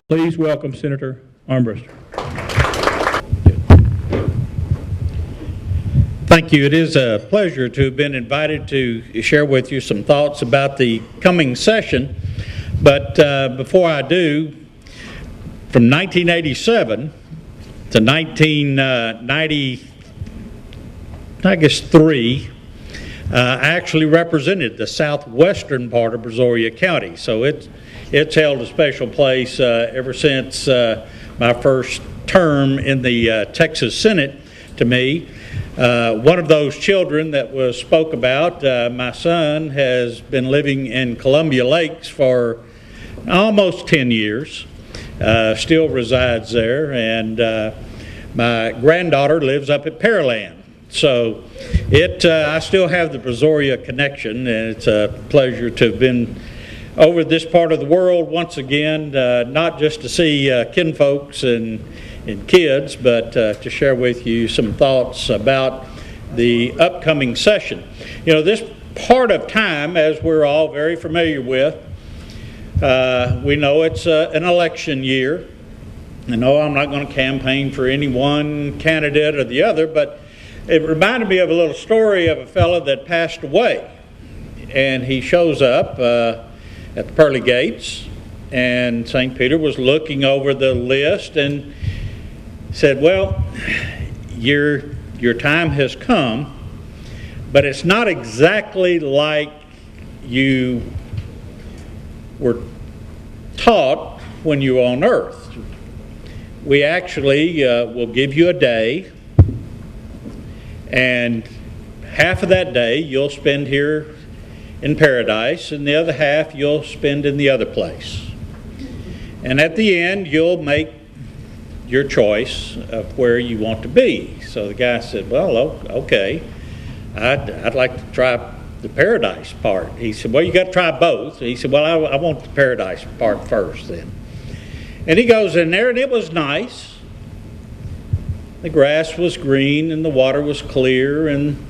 Please welcome Senator Armbruster. Thank you. It is a pleasure to have been invited to share with you some thoughts about the coming session. But before I do, from 1987 to 1993, I actually represented the southwestern part of Brazoria County. So it's held a special place ever since my first term in the Texas Senate to me. One of those children that was spoke about, my son, has been living in Columbia Lakes for almost 10 years, still resides there, and my granddaughter lives up at Pearland. So I still have the Brazoria connection, and it's a pleasure to have been over this part of the world once again, not just to see kinfolks and kids, but to share with you some thoughts about the upcoming session. You know, this part of time, as we're all very familiar with, we know it's an election year. I know I'm not going to campaign for any one candidate or the other, but it reminded me of a little story of a fellow that passed away. And he shows up at the pearly gates, and St. Peter was looking over the list and said, well, your time has come, but it's not exactly like you were taught when you were on earth. We actually will give you a day, and half of that day you'll spend here in paradise, and the other half you'll spend in the other place. And at the end, you'll make your choice of where you want to be. So the guy said, well, okay, I'd like to try the paradise part. He said, well, you got to try both. He said, well, I want the paradise part first then. And he goes in there, and it was nice. The grass was green, and the water was clear, and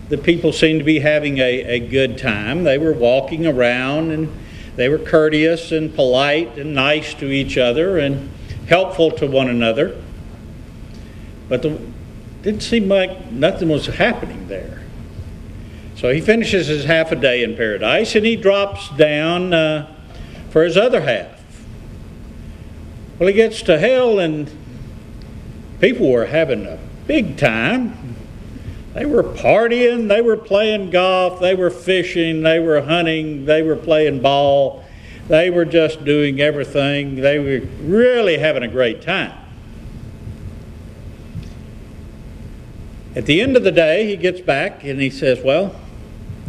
the people seemed to be having a good time. They were walking around, and they were courteous and polite and nice to each other and helpful to one another. But it didn't seem like nothing was happening there. So he finishes his half a day in paradise, and he drops down for his other half. Well, he gets to hell, and people were having a big time. They were partying, they were playing golf, they were fishing, they were hunting, they were playing ball. They were just doing everything. They were really having a great time. At the end of the day, he gets back and he says, well,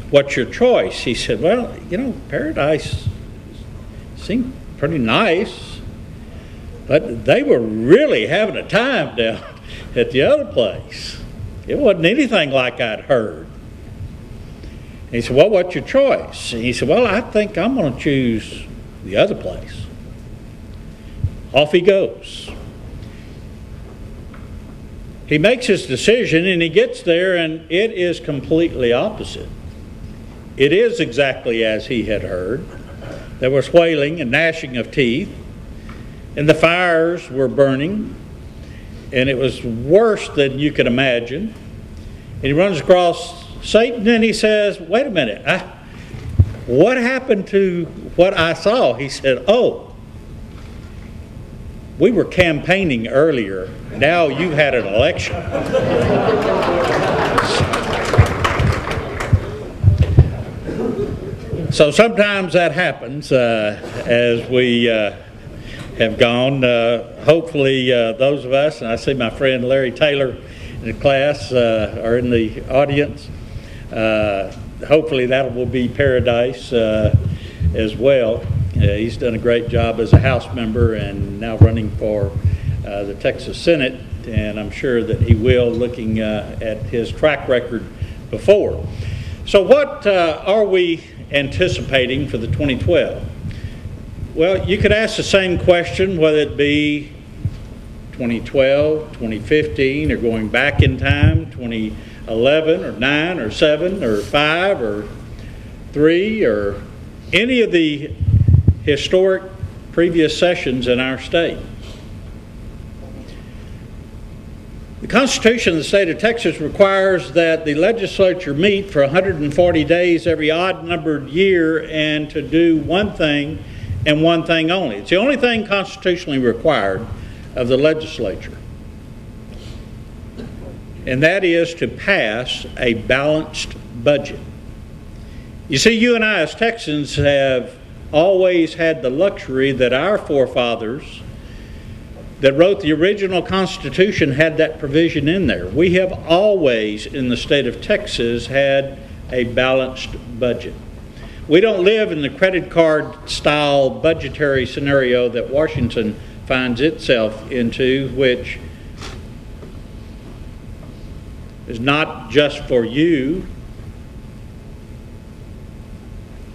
what's your choice? He said, well, you know, paradise seemed pretty nice, but they were really having a time down at the other place. It wasn't anything like I'd heard. And he said, well, what's your choice? And he said, well, I think I'm going to choose the other place. Off he goes. He makes his decision, and he gets there, and it is completely opposite. It is exactly as he had heard. There was wailing and gnashing of teeth, and the fires were burning, and it was worse than you could imagine. And he runs across Satan, and he says, wait a minute, what happened to what I saw? He said, oh, we were campaigning earlier. Now you've had an election. So sometimes that happens as we have gone. Hopefully those of us, and I see my friend Larry Taylor in the class are in the audience. Hopefully that will be paradise as well. He's done a great job as a House member and now running for the Texas Senate, and I'm sure that he will, looking at his track record before. So what are we anticipating for the 2012? Well, you could ask the same question, whether it be 2012, 2015, or going back in time, 2011, or 9, or 7, or 5, or 3, or any of the historic previous sessions in our state. The Constitution of the state of Texas requires that the legislature meet for 140 days every odd-numbered year and to do one thing and one thing only. It's the only thing constitutionally required of the legislature, and that is to pass a balanced budget. You see, you and I as Texans have always had the luxury that our forefathers that wrote the original Constitution had that provision in there. We have always, in the state of Texas, had a balanced budget. We don't live in the credit card style budgetary scenario that Washington finds itself into, which is not just for you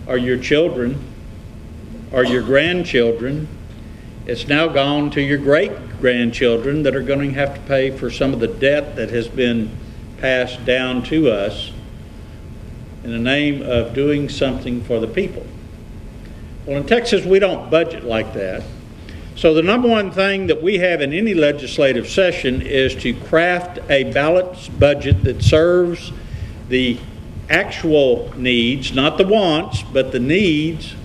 or your children or your grandchildren. It's now gone to your great-grandchildren that are going to have to pay for some of the debt that has been passed down to us in the name of doing something for the people. Well, in Texas, we don't budget like that. So the number one thing that we have in any legislative session is to craft a balanced budget that serves the actual needs, not the wants, but the needs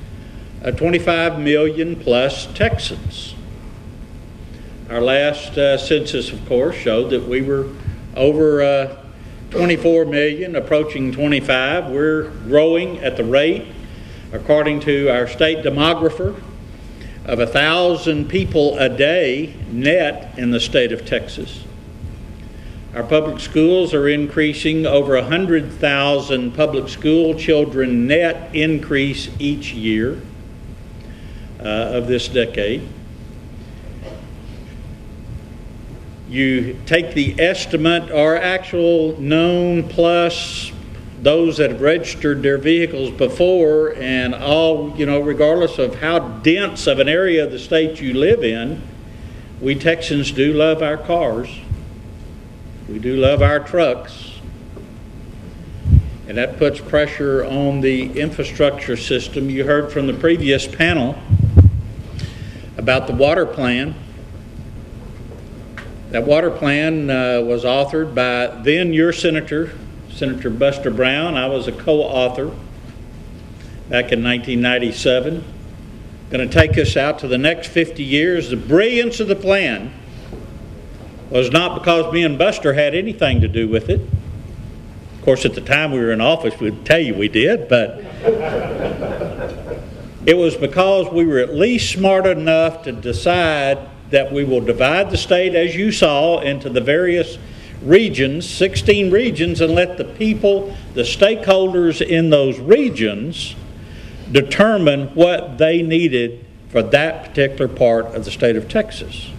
25 million plus Texans. Our last census, of course, showed that we were over 24 million, approaching 25. We're growing at the rate, according to our state demographer, of 1,000 people a day net in the state of Texas. Our public schools are increasing, over 100,000 public school children net increase each year of this decade. You take the estimate or actual known plus those that have registered their vehicles before, and all, regardless of how dense of an area of the state you live in, we Texans do love our cars. We do love our trucks. And that puts pressure on the infrastructure system. You heard from the previous panel about the water plan. That water plan was authored by then your Senator Buster Brown. I was a co-author back in 1997. Going to take us out to the next 50 years. The brilliance of the plan was not because me and Buster had anything to do with it. Of course, at the time we were in office, we'd tell you we did, but it was because we were at least smart enough to decide that we will divide the state, as you saw, into the various regions, 16 regions, and let the people, the stakeholders in those regions, determine what they needed for that particular part of the state of Texas.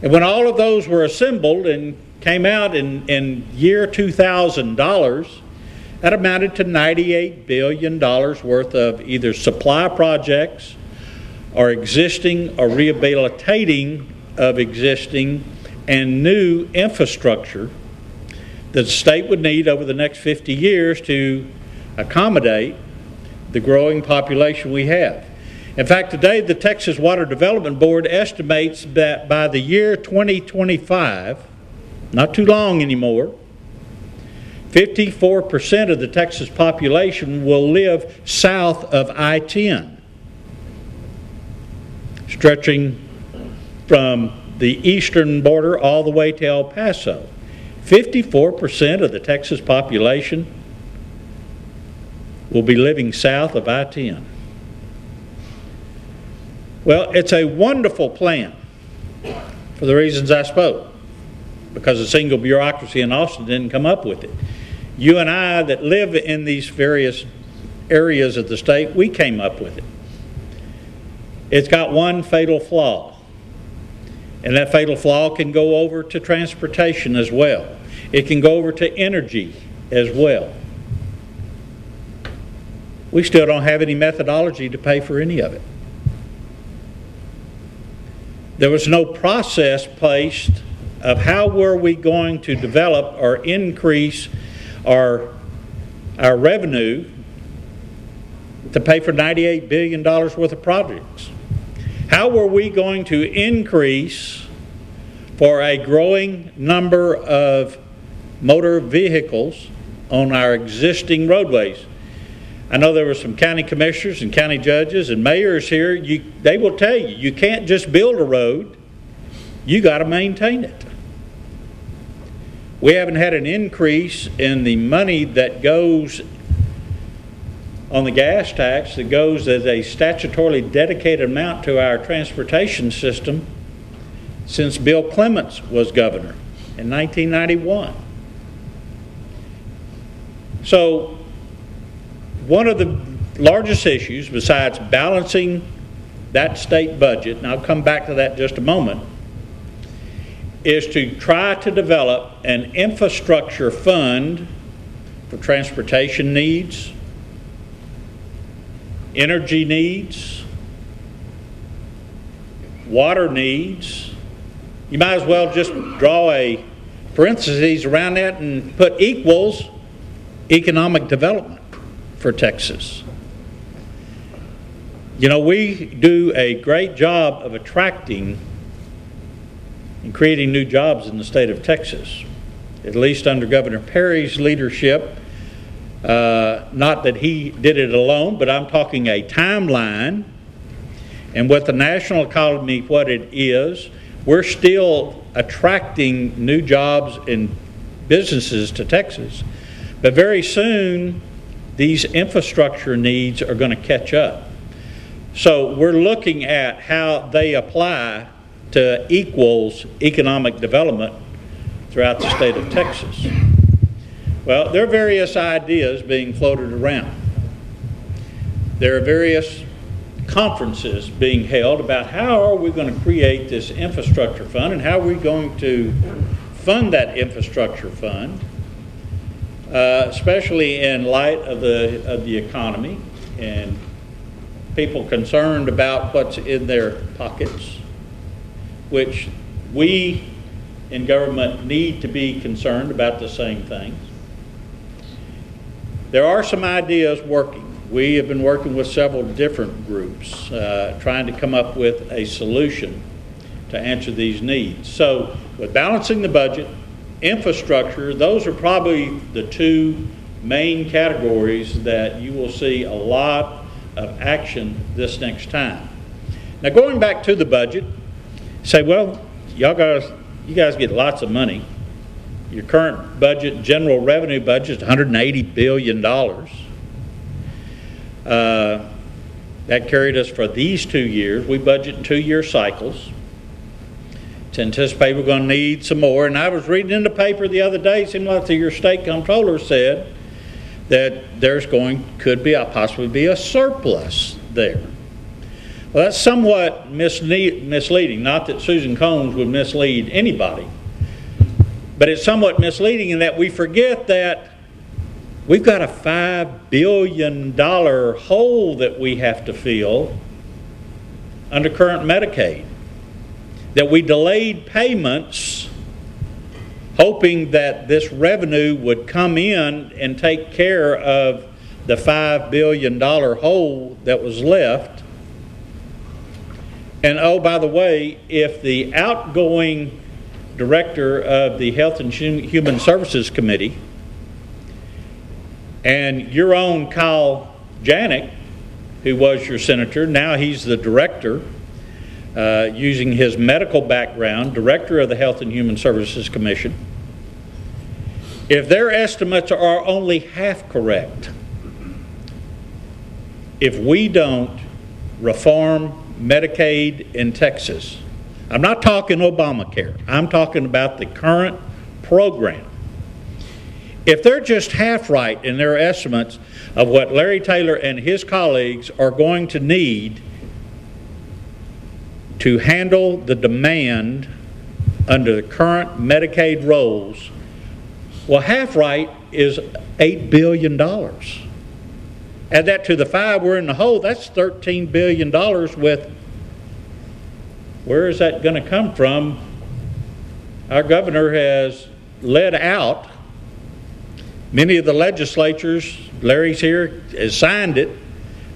And when all of those were assembled and came out in year $2000, that amounted to $98 billion worth of either supply projects or existing or rehabilitating of existing and new infrastructure that the state would need over the next 50 years to accommodate the growing population we have. In fact, today the Texas Water Development Board estimates that by the year 2025, not too long anymore, 54% of the Texas population will live south of I-10, stretching from the eastern border all the way to El Paso. 54% of the Texas population will be living south of I-10. Well, it's a wonderful plan for the reasons I spoke, because a single bureaucracy in Austin didn't come up with it. You and I that live in these various areas of the state, we came up with it. It's got one fatal flaw, and that fatal flaw can go over to transportation as well. It can go over to energy as well. We still don't have any methodology to pay for any of it. There was no process placed of how were we going to develop or increase our revenue to pay for $98 billion worth of projects. How were we going to increase for a growing number of motor vehicles on our existing roadways? I know there were some county commissioners and county judges and mayors here. They will tell you, you can't just build a road, you got to maintain it. We haven't had an increase in the money that goes on the gas tax that goes as a statutorily dedicated amount to our transportation system since Bill Clements was governor in 1991. So one of the largest issues, besides balancing that state budget, and I'll come back to that in just a moment, is to try to develop an infrastructure fund for transportation needs, energy needs, water needs. You might as well just draw a parentheses around that and put equals economic development for Texas. You know, we do a great job of attracting and creating new jobs in the state of Texas, at least under Governor Perry's leadership. Not that he did it alone, but I'm talking a timeline. And with the national economy what it is, we're still attracting new jobs and businesses to Texas. But very soon, these infrastructure needs are going to catch up. So we're looking at how they apply to equals economic development throughout the state of Texas. Well, there are various ideas being floated around. There are various conferences being held about how are we going to create this infrastructure fund and how are we going to fund that infrastructure fund, especially in light of the economy and people concerned about what's in their pockets, which we in government need to be concerned about the same things. There are some ideas working. We have been working with several different groups trying to come up with a solution to answer these needs. So with balancing the budget, infrastructure, those are probably the two main categories that you will see a lot of action this next time. Now going back to the budget, say, well, you guys get lots of money. Your current budget, general revenue budget, is $180 billion. That carried us for these 2 years. We budget in 2-year cycles. To anticipate we're going to need some more. And I was reading in the paper the other day, it seemed like your state comptroller said that there's possibly be a surplus there. Well, that's somewhat misleading. Not that Susan Combs would mislead anybody, but it's somewhat misleading in that we forget that we've got a $5 billion hole that we have to fill under current Medicaid, that we delayed payments hoping that this revenue would come in and take care of the $5 billion hole that was left. And oh, by the way, if the outgoing director of the Health and Human Services Committee and your own Kyle Janik, who was your senator, now he's the director, using his medical background, director of the Health and Human Services Commission, if their estimates are only half correct, if we don't reform Medicaid in Texas, I'm not talking Obamacare, I'm talking about the current program. If they're just half right in their estimates of what Larry Taylor and his colleagues are going to need to handle the demand under the current Medicaid rolls, well, half right is $8 billion. Add that to the 5 we're in the hole, that's $13 billion with, where is that going to come from? Our governor has led out, many of the legislatures, Larry's here, has signed it,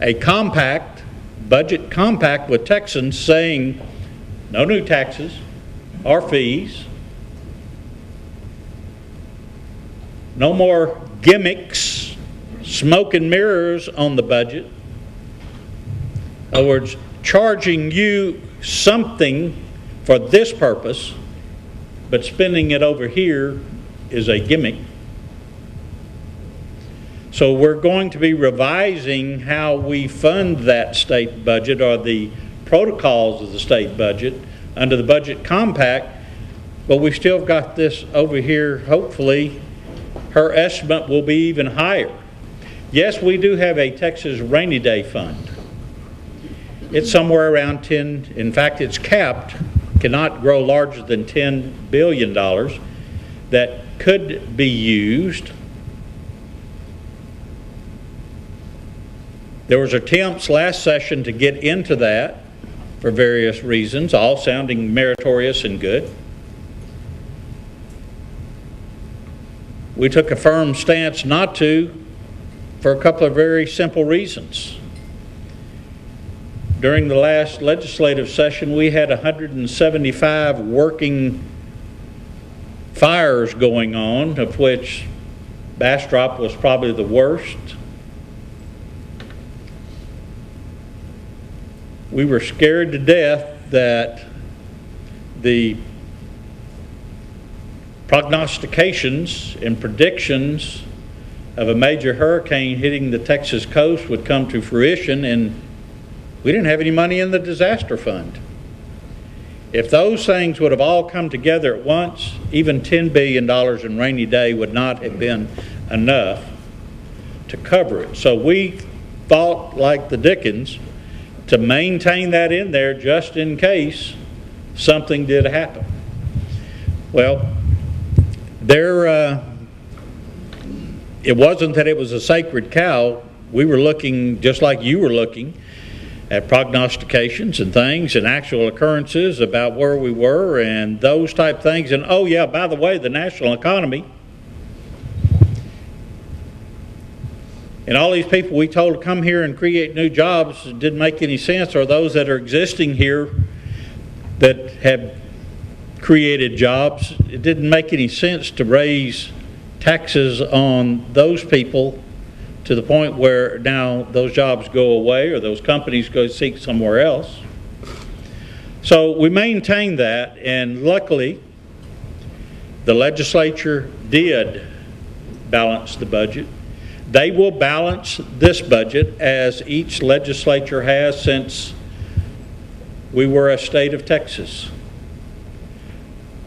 a compact budget compact with Texans saying no new taxes or fees, no more gimmicks, smoke and mirrors on the budget. In other words, charging you something for this purpose, but spending it over here is a gimmick. So we're going to be revising how we fund that state budget, or the protocols of the state budget, under the budget compact, but we've still got this over here. Hopefully her estimate will be even higher. Yes, we do have a Texas Rainy Day Fund. It's somewhere around 10, in fact it's capped, cannot grow larger than $10 billion that could be used. There was attempts last session to get into that for various reasons, all sounding meritorious and good. We took a firm stance not to, for a couple of very simple reasons. During the last legislative session, we had 175 working fires going on, of which Bastrop was probably the worst. We were scared to death that the prognostications and predictions of a major hurricane hitting the Texas coast would come to fruition, and we didn't have any money in the disaster fund. If those things would have all come together at once, even $10 billion in rainy day would not have been enough to cover it. So we thought, like the Dickens, to maintain that in there just in case something did happen. Well, it wasn't that it was a sacred cow. We were looking, just like you were looking, at prognostications and things and actual occurrences about where we were and those type things. And oh yeah, by the way, the national economy and all these people we told to come here and create new jobs didn't make any sense, or those that are existing here that have created jobs, it didn't make any sense to raise taxes on those people to the point where now those jobs go away or those companies go seek somewhere else. So we maintained that, and luckily the legislature did balance the budget. They will balance this budget as each legislature has since we were a state of Texas.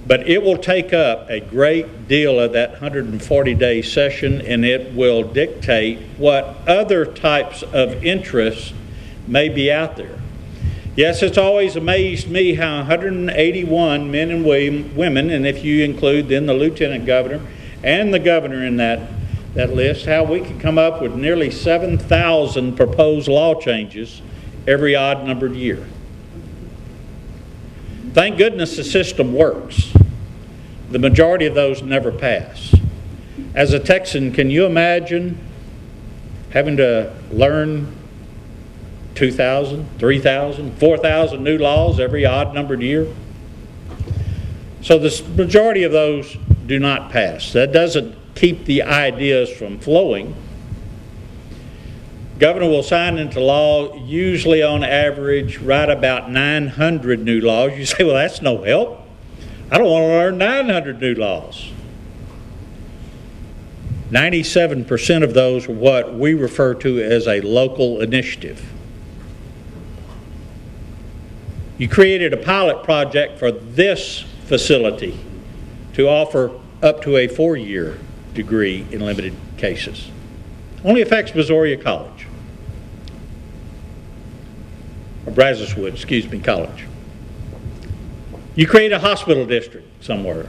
But it will take up a great deal of that 140-day session, and it will dictate what other types of interests may be out there. Yes, it's always amazed me how 181 men and women, and if you include then the lieutenant governor and the governor in that list, how we could come up with nearly 7,000 proposed law changes every odd-numbered year. Thank goodness the system works. The majority of those never pass. As a Texan, can you imagine having to learn 2,000, 3,000, 4,000 new laws every odd-numbered year? So the majority of those do not pass. That doesn't keep the ideas from flowing. Governor will sign into law, usually on average, right about 900 new laws. You say, well, that's no help. I don't want to learn 900 new laws. 97% of those are what we refer to as a local initiative. You created a pilot project for this facility to offer up to a 4-year degree in limited cases. Only affects Brazoria College. Or Brazoswood, College. You create a hospital district somewhere,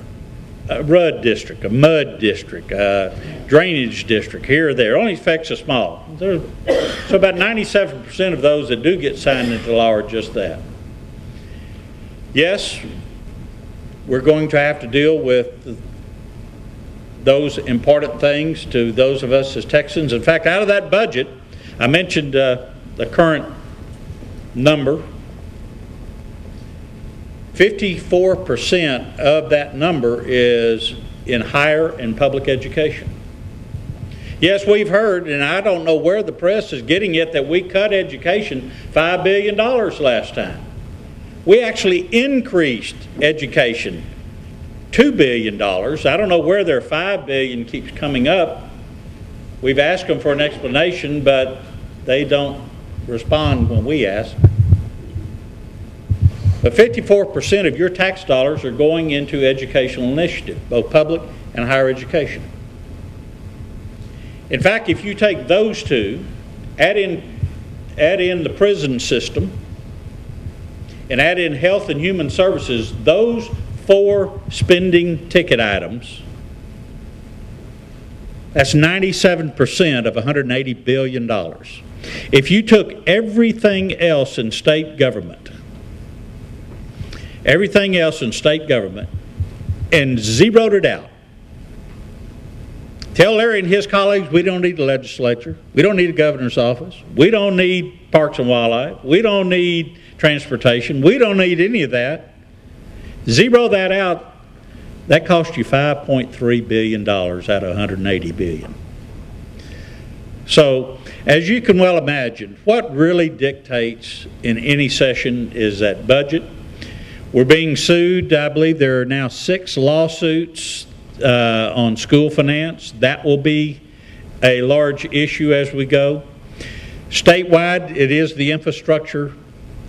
a RUD district, a MUD district, a drainage district, here or there. It only affects a small. So about 97% of those that do get signed into law are just that. Yes, we're going to have to deal with those important things to those of us as Texans. In fact, out of that budget, I mentioned the current number, 54% of that number is in higher and public education. Yes, we've heard, and I don't know where the press is getting it, that we cut education $5 billion last time. We actually increased education $2 billion. I don't know where their $5 billion keeps coming up. We've asked them for an explanation, but they don't respond when we ask. But 54% of your tax dollars are going into educational initiative, both public and higher education. In fact, if you take those two, add in the prison system, and add in health and human services, those 4 spending ticket items, that's 97% of $180 billion. If you took everything else in state government, and zeroed it out, tell Larry and his colleagues we don't need the legislature, we don't need a governor's office, we don't need Parks and Wildlife, we don't need transportation, we don't need any of that. Zero that out, that cost you $5.3 billion out of $180 billion. So, as you can well imagine, what really dictates in any session is that budget. We're being sued. I believe there are now 6 lawsuits on school finance. That will be a large issue as we go. Statewide, it is the infrastructure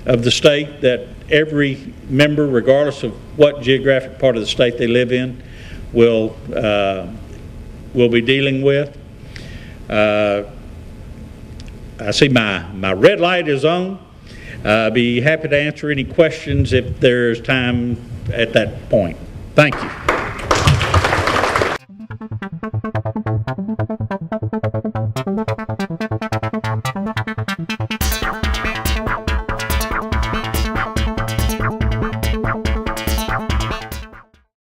of the state that every member, regardless of what geographic part of the state they live in, will be dealing with. I see my red light is on. I'll be happy to answer any questions if there's time at that point. Thank you.